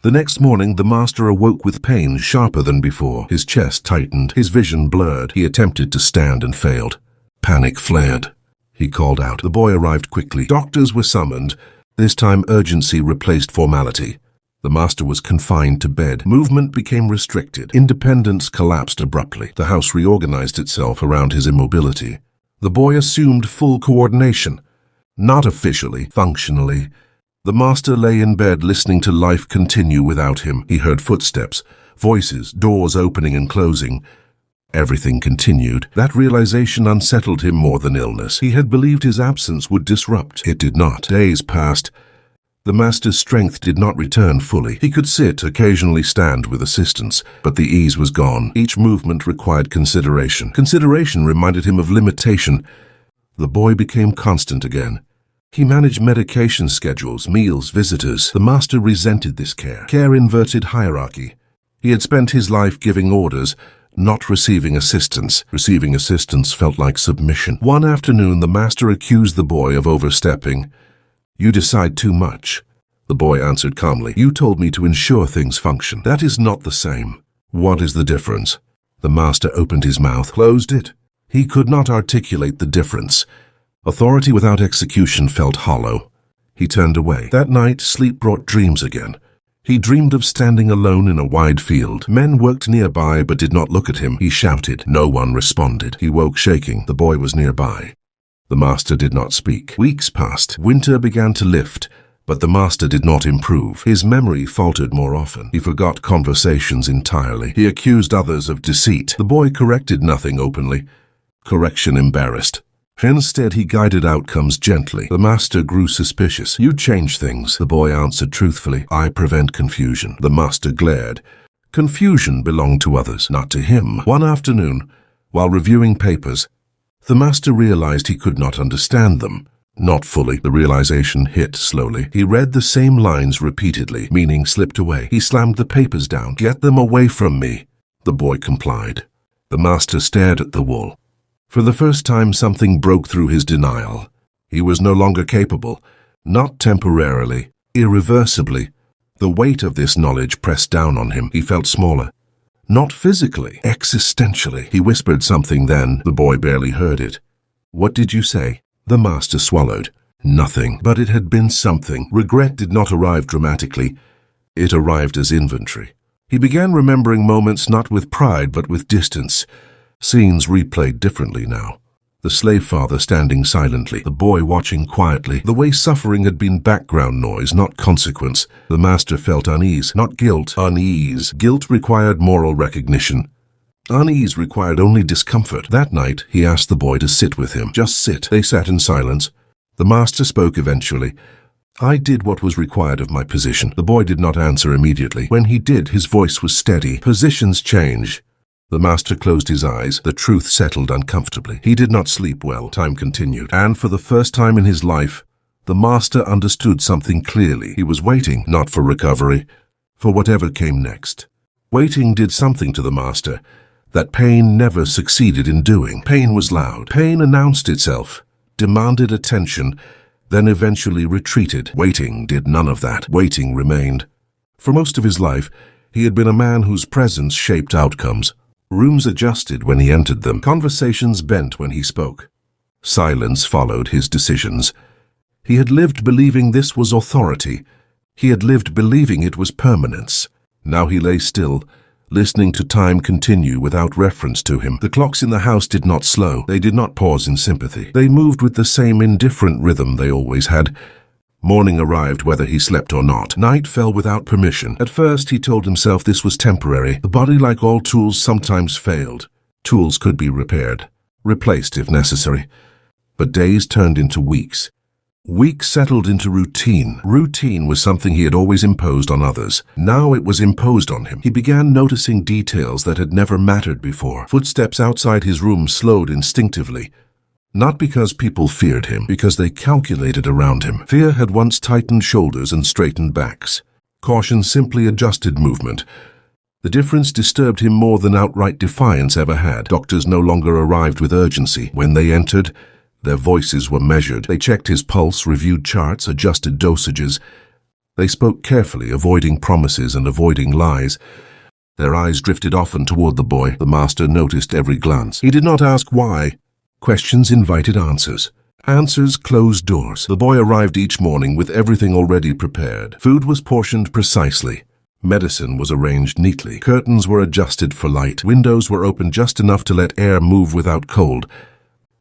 The next morning, the master awoke with pain sharper than before. His chest tightened. His vision blurred. He attempted to stand and failed. Panic flared. He called out. The boy arrived quickly. Doctors were summoned. This time, urgency replaced formality. The master was confined to bed. Movement became restricted. Independence collapsed abruptly. The house reorganized itself around his immobility. The boy assumed full coordination. Not officially, functionally. The master lay in bed listening to life continue without him. He heard footsteps, voices, doors opening and closing. Everything continued. That realization unsettled him more than illness. He had believed his absence would disrupt. It did not. Days passed. The master's strength did not return fully. He could sit, occasionally stand with assistance, but the ease was gone. Each movement required consideration. Consideration reminded him of limitation. The boy became constant again. He managed medication schedules, meals, visitors. The master resented this care. Care inverted hierarchy. He had spent his life giving orders, not receiving assistance. Receiving assistance felt like submission. One afternoon, the master accused the boy of overstepping. "You decide too much." The boy answered calmly. "You told me to ensure things function. That is not the same." "What is the difference?" The master opened his mouth, closed it. He could not articulate the difference. Authority without execution felt hollow. He turned away. That night, sleep brought dreams again. He dreamed of standing alone in a wide field. Men worked nearby but did not look at him. He shouted. No one responded. He woke shaking. The boy was nearby. The master did not speak. Weeks passed. Winter began to lift, but the master did not improve. His memory faltered more often. He forgot conversations entirely. He accused others of deceit. The boy corrected nothing openly. Correction embarrassed. Instead, he guided outcomes gently. The master grew suspicious. "You change things," the boy answered truthfully. "I prevent confusion." The master glared. Confusion belonged to others, not to him. One afternoon, while reviewing papers, The master realized he could not understand them. Not fully. The realization hit slowly. He read the same lines repeatedly, meaning slipped away. He slammed the papers down. "Get them away from me." The boy complied. The master stared at the wall. For the first time, something broke through his denial. He was no longer capable, not temporarily, irreversibly. The weight of this knowledge pressed down on him. He felt smaller. Not physically, existentially. He whispered something then. The boy barely heard it. "What did you say?" The master swallowed. Nothing. But it had been something. Regret did not arrive dramatically. It arrived as inventory. He began remembering moments not with pride but with distance. Scenes replayed differently now. The slave father standing silently, the boy watching quietly, the way suffering had been background noise, not consequence. The master felt unease, not guilt, unease. Guilt required moral recognition. Unease required only discomfort. That night, he asked the boy to sit with him. Just sit. They sat in silence. The master spoke eventually. "I did what was required of my position." The boy did not answer immediately. When he did, his voice was steady. "Positions change." The master closed his eyes. The truth settled uncomfortably. He did not sleep well. Time continued. And for the first time in his life, the master understood something clearly. He was waiting, not for recovery, for whatever came next. Waiting did something to the master that pain never succeeded in doing. Pain was loud. Pain announced itself, demanded attention, then eventually retreated. Waiting did none of that. Waiting remained. For most of his life, he had been a man whose presence shaped outcomes. Rooms adjusted when he entered them. Conversations bent when he spoke. Silence followed his decisions. He had lived believing this was authority. He had lived believing it was permanence. Now he lay still, listening to time continue without reference to him. The clocks in the house did not slow. They did not pause in sympathy. They moved with the same indifferent rhythm they always had. Morning arrived whether he slept or not. Night fell without permission. At first he told himself this was temporary. The body, like all tools, sometimes failed. Tools could be repaired, replaced if necessary. But days turned into weeks. Weeks settled into routine. Routine was something he had always imposed on others. Now it was imposed on him. He began noticing details that had never mattered before. Footsteps outside his room slowed instinctively. Not because people feared him, because they calculated around him. Fear had once tightened shoulders and straightened backs. Caution simply adjusted movement. The difference disturbed him more than outright defiance ever had. Doctors no longer arrived with urgency. When they entered, their voices were measured. They checked his pulse, reviewed charts, adjusted dosages. They spoke carefully, avoiding promises and avoiding lies. Their eyes drifted often toward the boy. The master noticed every glance. He did not ask why. Questions invited answers. Answers closed doors. The boy arrived each morning with everything already prepared. Food was portioned precisely. Medicine was arranged neatly. Curtains were adjusted for light. Windows were opened just enough to let air move without cold.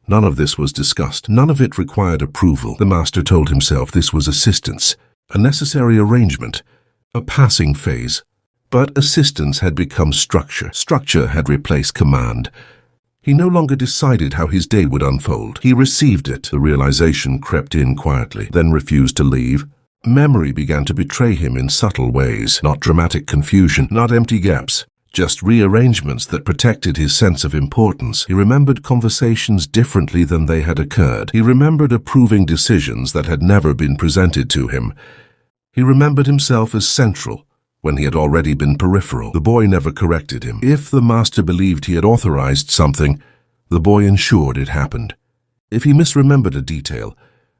None of this was discussed. None of it required approval. The master told himself this was assistance, a necessary arrangement, a passing phase. But assistance had become structure. Structure had replaced command. He no longer decided how his day would unfold. He received it. The realization crept in quietly, then refused to leave. Memory began to betray him in subtle ways. Not dramatic confusion, not empty gaps. Just rearrangements that protected his sense of importance. He remembered conversations differently than they had occurred. He remembered approving decisions that had never been presented to him. He remembered himself as central when he had already been peripheral. The boy never corrected him. If the master believed he had authorized something, the boy ensured it happened. If he misremembered a detail,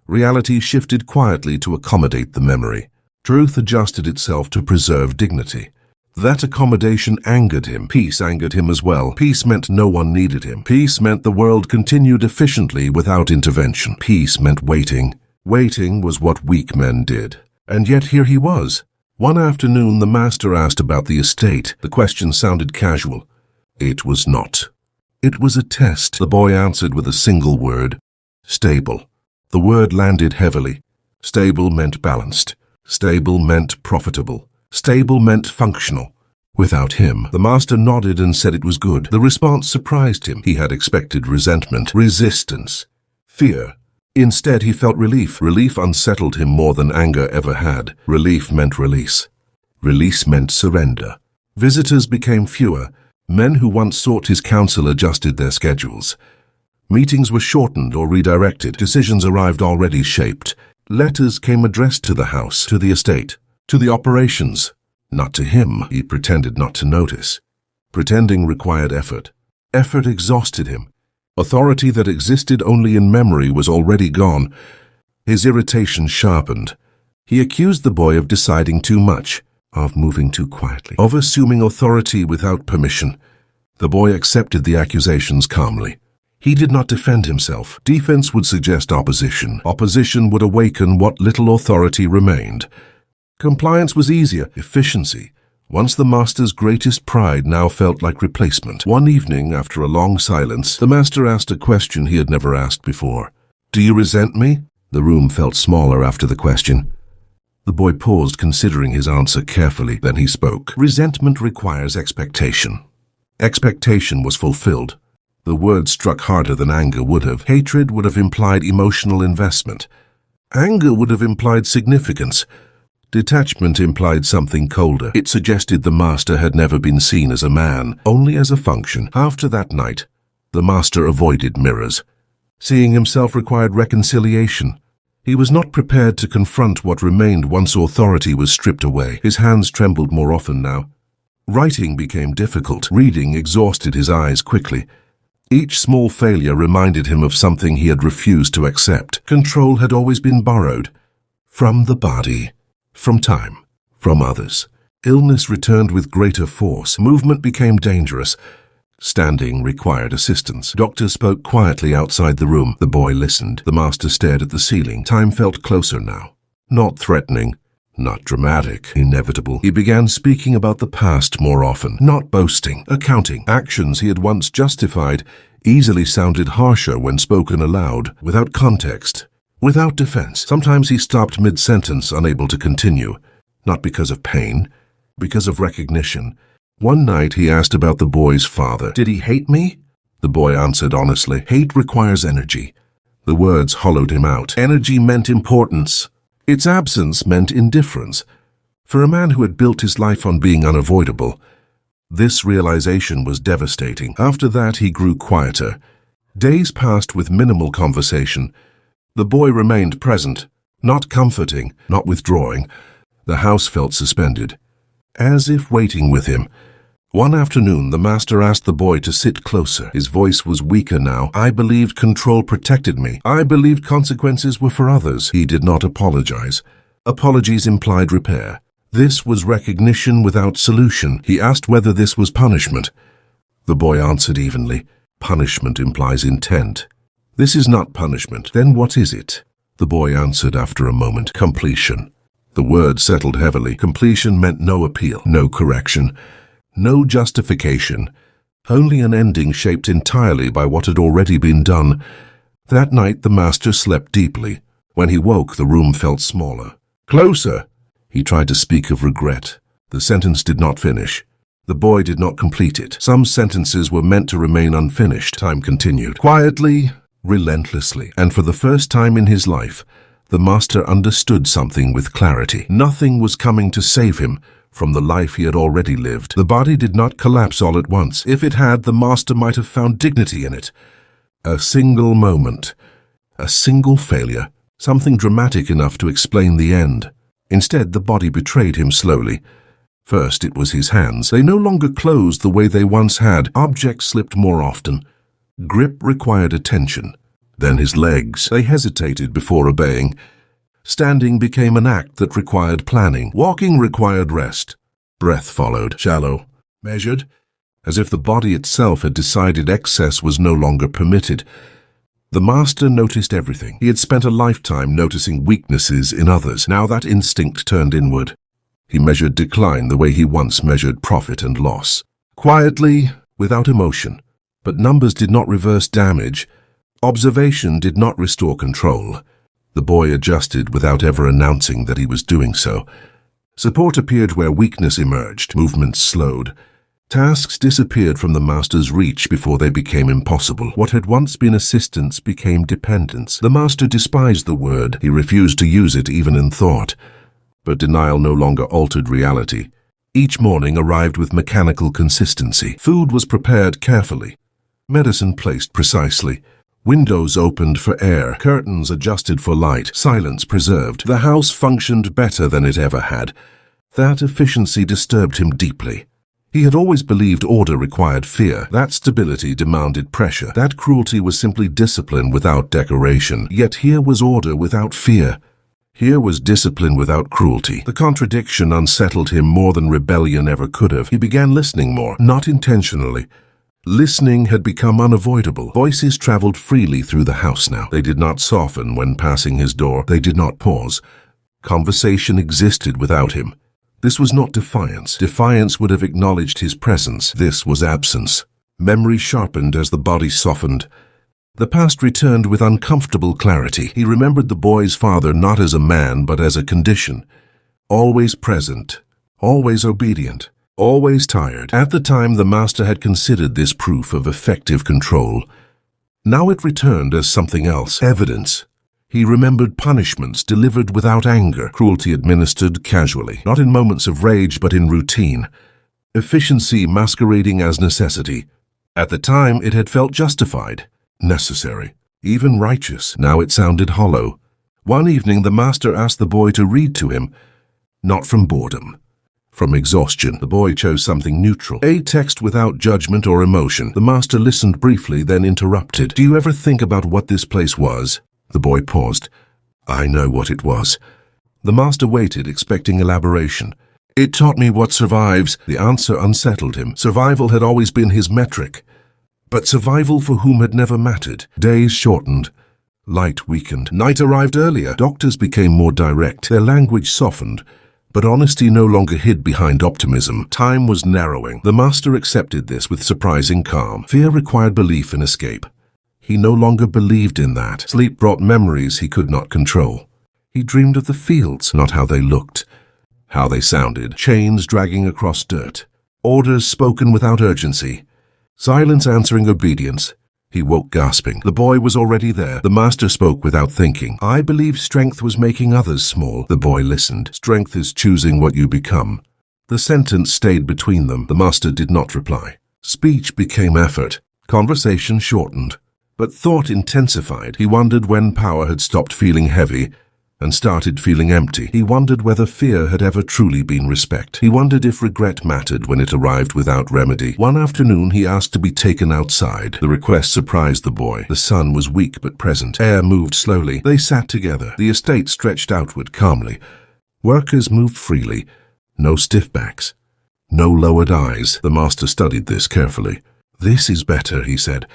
reality shifted quietly to accommodate the memory. Truth adjusted itself to preserve dignity. That accommodation angered him. Peace angered him as well. Peace meant no one needed him. Peace meant the world continued efficiently without intervention. Peace meant waiting. Waiting was what weak men did. And yet here he was. One afternoon the master asked about the estate. The question sounded casual. It was not. It was a test. The boy answered with a single word. Stable. The word landed heavily. Stable meant balanced. Stable meant profitable. Stable meant functional. Without him, the master nodded and said it was good. The response surprised him. He had expected resentment, resistance, fear. Instead, he felt relief. Relief unsettled him more than anger ever had. Relief meant release. Release meant surrender. Visitors became fewer. Men who once sought his counsel adjusted their schedules. Meetings were shortened or redirected. Decisions arrived already shaped. Letters came addressed to the house, to the estate, to the operations. Not to him. He pretended not to notice. Pretending required effort. Effort exhausted him. Authority that existed only in memory was already gone. His irritation sharpened. He accused the boy of deciding too much, of moving too quietly, of assuming authority without permission. The boy accepted the accusations calmly. He did not defend himself. Defense would suggest opposition. Opposition would awaken what little authority remained. Compliance was easier. Efficiency. Once the master's greatest pride now felt like replacement. One evening, after a long silence, the master asked a question he had never asked before. "Do you resent me?" The room felt smaller after the question. The boy paused, considering his answer carefully. Then he spoke. "Resentment requires expectation." Expectation was fulfilled. The word struck harder than anger would have. Hatred would have implied emotional investment. Anger would have implied significance. Detachment implied something colder. It suggested the master had never been seen as a man, only as a function. After that night, the master avoided mirrors. Seeing himself required reconciliation. He was not prepared to confront what remained once authority was stripped away. His hands trembled more often now. Writing became difficult. Reading exhausted his eyes quickly. Each small failure reminded him of something he had refused to accept. Control had always been borrowed. From the body. From time. From others. Illness returned with greater force. Movement became dangerous. Standing required assistance. Doctor spoke quietly outside the room. The boy listened. The master stared at the ceiling. Time felt closer now. Not threatening. Not dramatic. Inevitable. He began speaking about the past more often. Not boasting. Accounting. Actions he had once justified easily sounded harsher when spoken aloud, without context. Without defense. Sometimes he stopped mid-sentence, unable to continue. Not because of pain, because of recognition. One night he asked about the boy's father. "Did he hate me?" The boy answered honestly. "Hate requires energy." The words hollowed him out. Energy meant importance. Its absence meant indifference. For a man who had built his life on being unavoidable, this realization was devastating. After that he grew quieter. Days passed with minimal conversation. The boy remained present, not comforting, not withdrawing. The house felt suspended, as if waiting with him. One afternoon, the master asked the boy to sit closer. His voice was weaker now. "I believed control protected me. I believed consequences were for others." He did not apologize. Apologies implied repair. This was recognition without solution. He asked whether this was punishment. The boy answered evenly. Punishment implies intent. "This is not punishment." "Then what is it?" The boy answered after a moment. "Completion." The word settled heavily. Completion meant no appeal, no correction, no justification, only an ending shaped entirely by what had already been done. That night the master slept deeply. When he woke, the room felt smaller. "Closer." He tried to speak of regret. The sentence did not finish. The boy did not complete it. Some sentences were meant to remain unfinished. Time continued. Quietly, relentlessly, and for the first time in his life, the master understood something with clarity. Nothing was coming to save him from the life he had already lived. The body did not collapse all at once. If it had, the master might have found dignity in it. A single moment, a single failure, something dramatic enough to explain the end. Instead, the body betrayed him slowly. First, it was his hands. They no longer closed the way they once had. Objects slipped more often. Grip required attention. Then his legs. They hesitated before obeying. Standing became an act that required planning. Walking required rest. Breath followed, shallow, measured, as if the body itself had decided excess was no longer permitted. The master noticed everything. He had spent a lifetime noticing weaknesses in others. Now that instinct turned inward. He measured decline the way he once measured profit and loss. Quietly, without emotion. But numbers did not reverse damage. Observation did not restore control. The boy adjusted without ever announcing that he was doing so. Support appeared where weakness emerged. Movements slowed. Tasks disappeared from the master's reach before they became impossible. What had once been assistance became dependence. The master despised the word. He refused to use it even in thought. But denial no longer altered reality. Each morning arrived with mechanical consistency. Food was prepared carefully. Medicine placed precisely. Windows opened for air, curtains adjusted for light, silence preserved. The house functioned better than it ever had. That efficiency disturbed him deeply. He had always believed order required fear. That stability demanded pressure. That cruelty was simply discipline without decoration. Yet here was order without fear. Here was discipline without cruelty. The contradiction unsettled him more than rebellion ever could have. He began listening more, not intentionally. Listening had become unavoidable. Voices traveled freely through the house now. They did not soften when passing his door. They did not pause. Conversation existed without him. This was not defiance. Defiance would have acknowledged his presence. This was absence. Memory sharpened as the body softened. The past returned with uncomfortable clarity. He remembered the boy's father not as a man, but as a condition. Always present, always obedient, always tired. At the time, the master had considered this proof of effective control. Now it returned as something else, evidence. He remembered punishments delivered without anger, cruelty administered casually, not in moments of rage but in routine. Efficiency masquerading as necessity. At the time, it had felt justified, necessary, even righteous. Now it sounded hollow. One evening, the master asked the boy to read to him, not from boredom, from exhaustion. The boy chose something neutral, a text without judgment or emotion. The master listened briefly, then interrupted. "Do you ever think about what this place was?" The boy paused. "I know what it was." The master waited, expecting elaboration. "It taught me what survives." The answer unsettled him. Survival had always been his metric. But survival for whom had never mattered. Days shortened. Light weakened. Night arrived earlier. Doctors became more direct. Their language softened. But honesty no longer hid behind optimism. Time was narrowing. The master accepted this with surprising calm. Fear required belief in escape. He no longer believed in that. Sleep brought memories he could not control. He dreamed of the fields, not how they looked, how they sounded. Chains dragging across dirt. Orders spoken without urgency. Silence answering obedience. He woke gasping. The boy was already there. The master spoke without thinking. "I believe strength was making others small." The boy listened. "Strength is choosing what you become." The sentence stayed between them. The master did not reply. Speech became effort. Conversation shortened. But thought intensified. He wondered when power had stopped feeling heavy and started feeling empty. He wondered whether fear had ever truly been respect. He wondered if regret mattered when it arrived without remedy. One afternoon, he asked to be taken outside. The request surprised the boy. The sun was weak but present. Air moved slowly. They sat together. The estate stretched outward calmly. Workers moved freely. No stiff backs. No lowered eyes. The master studied this carefully. "This is better," he said.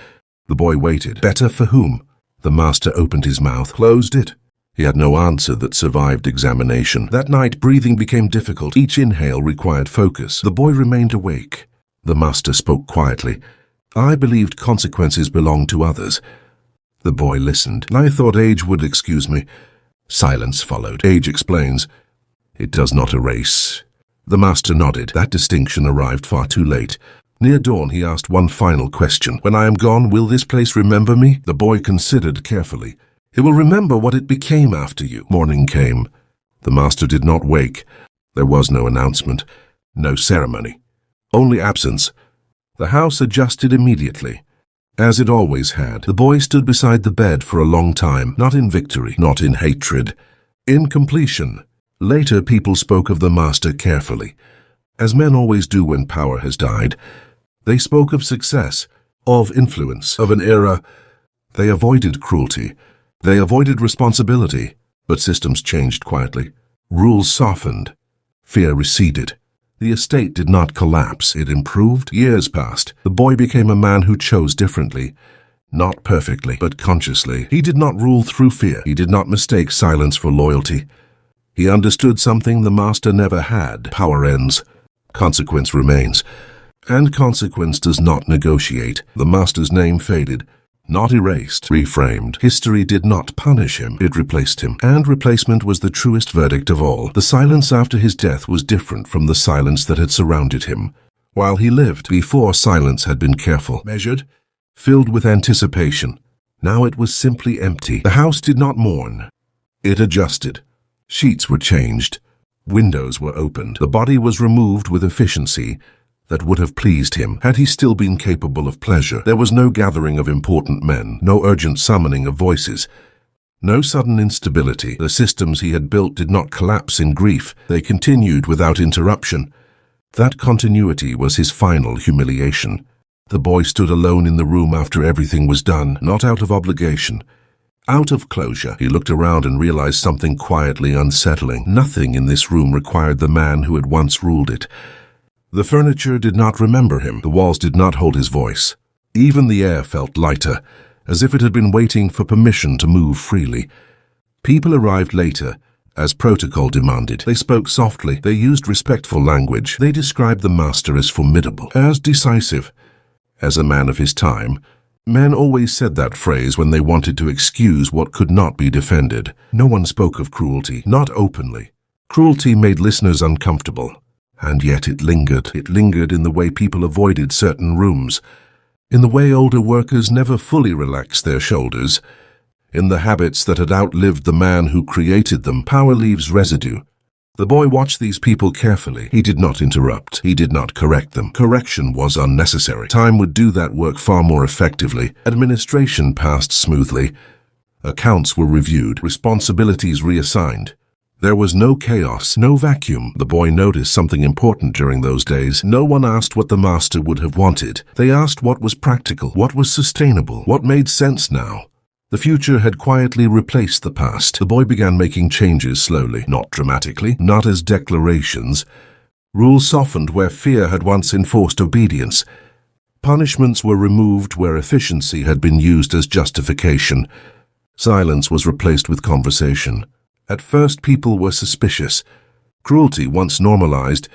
The boy waited. Better for whom? The master opened his mouth, closed it. He had no answer that survived examination. That night, breathing became difficult. Each inhale required focus. The boy remained awake. The master spoke quietly. "I believed consequences belonged to others." The boy listened. "I thought age would excuse me." Silence followed. "Age explains. It does not erase." The master nodded. That distinction arrived far too late. Near dawn, he asked one final question. "When I am gone, will this place remember me?" The boy considered carefully. "It will remember what it became after you." Morning came. The master did not wake. There was no announcement, no ceremony, only absence. The house adjusted immediately, as it always had. The boy stood beside the bed for a long time, not in victory, not in hatred, in completion. Later, people spoke of the master carefully, as men always do when power has died. They spoke of success, of influence, of an era. They avoided cruelty. They avoided responsibility. But systems changed quietly. Rules softened. Fear receded. The estate did not collapse. It improved. Years passed. The boy became a man who chose differently. Not perfectly, but consciously. He did not rule through fear. He did not mistake silence for loyalty. He understood something the master never had. Power ends. Consequence remains. And consequence does not negotiate. The master's name faded, not erased, reframed. History did not punish him, it replaced him. And replacement was the truest verdict of all. The silence after his death was different from the silence that had surrounded him. While he lived, before silence had been careful, measured, filled with anticipation. Now it was simply empty. The house did not mourn. It adjusted. Sheets were changed. Windows were opened. The body was removed with efficiency. that would have pleased him had he still been capable of pleasure. There was no gathering of important men, no urgent summoning of voices, no sudden instability. The systems he had built did not collapse in grief. They continued without interruption. That continuity was his final humiliation. The boy stood alone in the room after everything was done, not out of obligation, out of closure. He looked around and realized something quietly unsettling. Nothing in this room required the man who had once ruled it. The furniture did not remember him. The walls did not hold his voice. Even the air felt lighter, as if it had been waiting for permission to move freely. People arrived later, as protocol demanded. They spoke softly. They used respectful language. They described the master as formidable, as decisive, as a man of his time. Men always said that phrase when they wanted to excuse what could not be defended. No one spoke of cruelty, not openly. Cruelty made listeners uncomfortable. And yet it lingered. It lingered in the way people avoided certain rooms, in the way older workers never fully relaxed their shoulders, in the habits that had outlived the man who created them. Power leaves residue. The boy watched these people carefully. He did not interrupt. He did not correct them. Correction was unnecessary. Time would do that work far more effectively. Administration passed smoothly. Accounts were reviewed. Responsibilities reassigned. There was no chaos, no vacuum. The boy noticed something important during those days. No one asked what the master would have wanted. They asked what was practical, what was sustainable, what made sense now. The future had quietly replaced the past. The boy began making changes slowly, not dramatically, not as declarations. Rules softened where fear had once enforced obedience. Punishments were removed where efficiency had been used as justification. Silence was replaced with conversation. At first, people were suspicious. Cruelty, once normalized,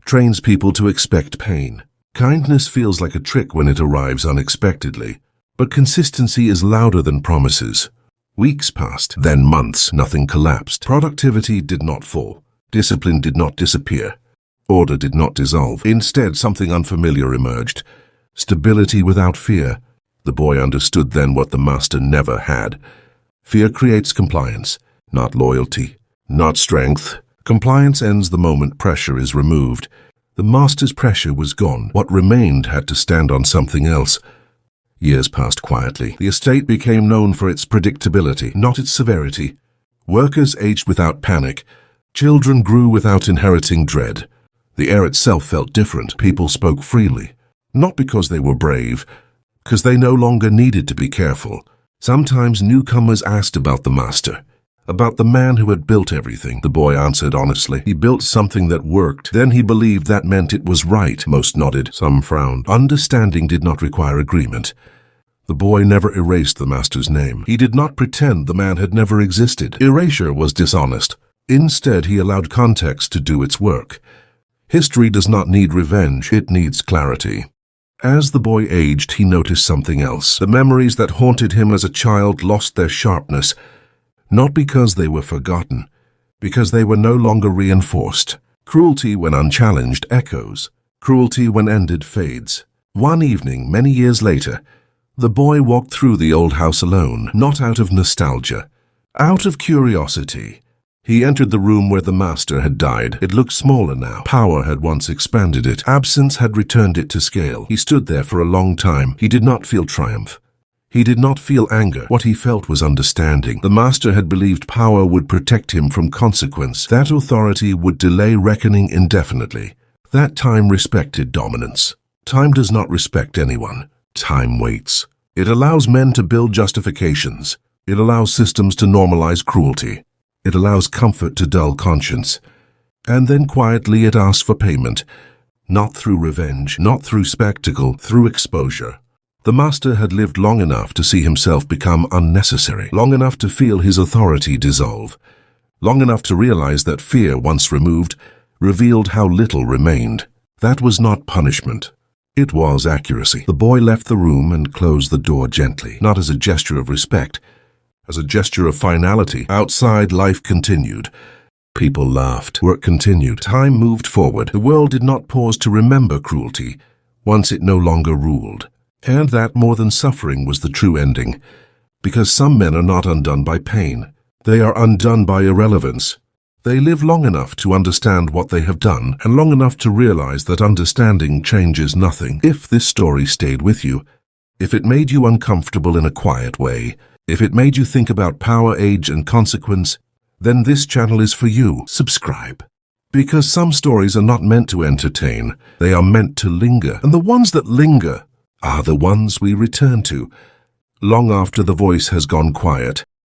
trains people to expect pain. Kindness feels like a trick when it arrives unexpectedly. But consistency is louder than promises. Weeks passed, then months. Nothing collapsed. Productivity did not fall. Discipline did not disappear. Order did not dissolve. Instead, something unfamiliar emerged. Stability without fear. The boy understood then what the master never had. Fear creates compliance. Not loyalty, not strength. Compliance ends the moment pressure is removed. The master's pressure was gone. What remained had to stand on something else. Years passed quietly. The estate became known for its predictability, not its severity. Workers aged without panic. Children grew without inheriting dread. The air itself felt different. People spoke freely. Not because they were brave, because they no longer needed to be careful. Sometimes newcomers asked about the master, about the man who had built everything. The boy answered honestly. He built something that worked. Then he believed that meant it was right. Most nodded. Some frowned. Understanding did not require agreement. The boy never erased the master's name. He did not pretend the man had never existed. Erasure was dishonest. Instead, he allowed context to do its work. History does not need revenge. It needs clarity. As the boy aged, he noticed something else. The memories that haunted him as a child lost their sharpness. Not because they were forgotten, because they were no longer reinforced. Cruelty, when unchallenged, echoes. Cruelty, when ended, fades. One evening, many years later, the boy walked through the old house alone, not out of nostalgia, out of curiosity. He entered the room where the master had died. It looked smaller now. Power had once expanded it. Absence had returned it to scale. He stood there for a long time. He did not feel triumph. He did not feel anger. What he felt was understanding. The master had believed power would protect him from consequence. That authority would delay reckoning indefinitely. That time respected dominance. Time does not respect anyone. Time waits. It allows men to build justifications. It allows systems to normalize cruelty. It allows comfort to dull conscience. And then quietly it asks for payment. Not through revenge, not through spectacle, through exposure. The master had lived long enough to see himself become unnecessary, long enough to feel his authority dissolve, long enough to realize that fear, once removed, revealed how little remained. That was not punishment. It was accuracy. The boy left the room and closed the door gently, not as a gesture of respect, as a gesture of finality. Outside, life continued. People laughed. Work continued. Time moved forward. The world did not pause to remember cruelty, once it no longer ruled. And that, more than suffering, was the true ending. Because some men are not undone by pain. They are undone by irrelevance. They live long enough to understand what they have done and long enough to realize that understanding changes nothing. If this story stayed with you, if it made you uncomfortable in a quiet way, if it made you think about power, age, and consequence, then this channel is for you. Subscribe. Because some stories are not meant to entertain, they are meant to linger. And the ones that linger are the ones we return to, long after the voice has gone quiet.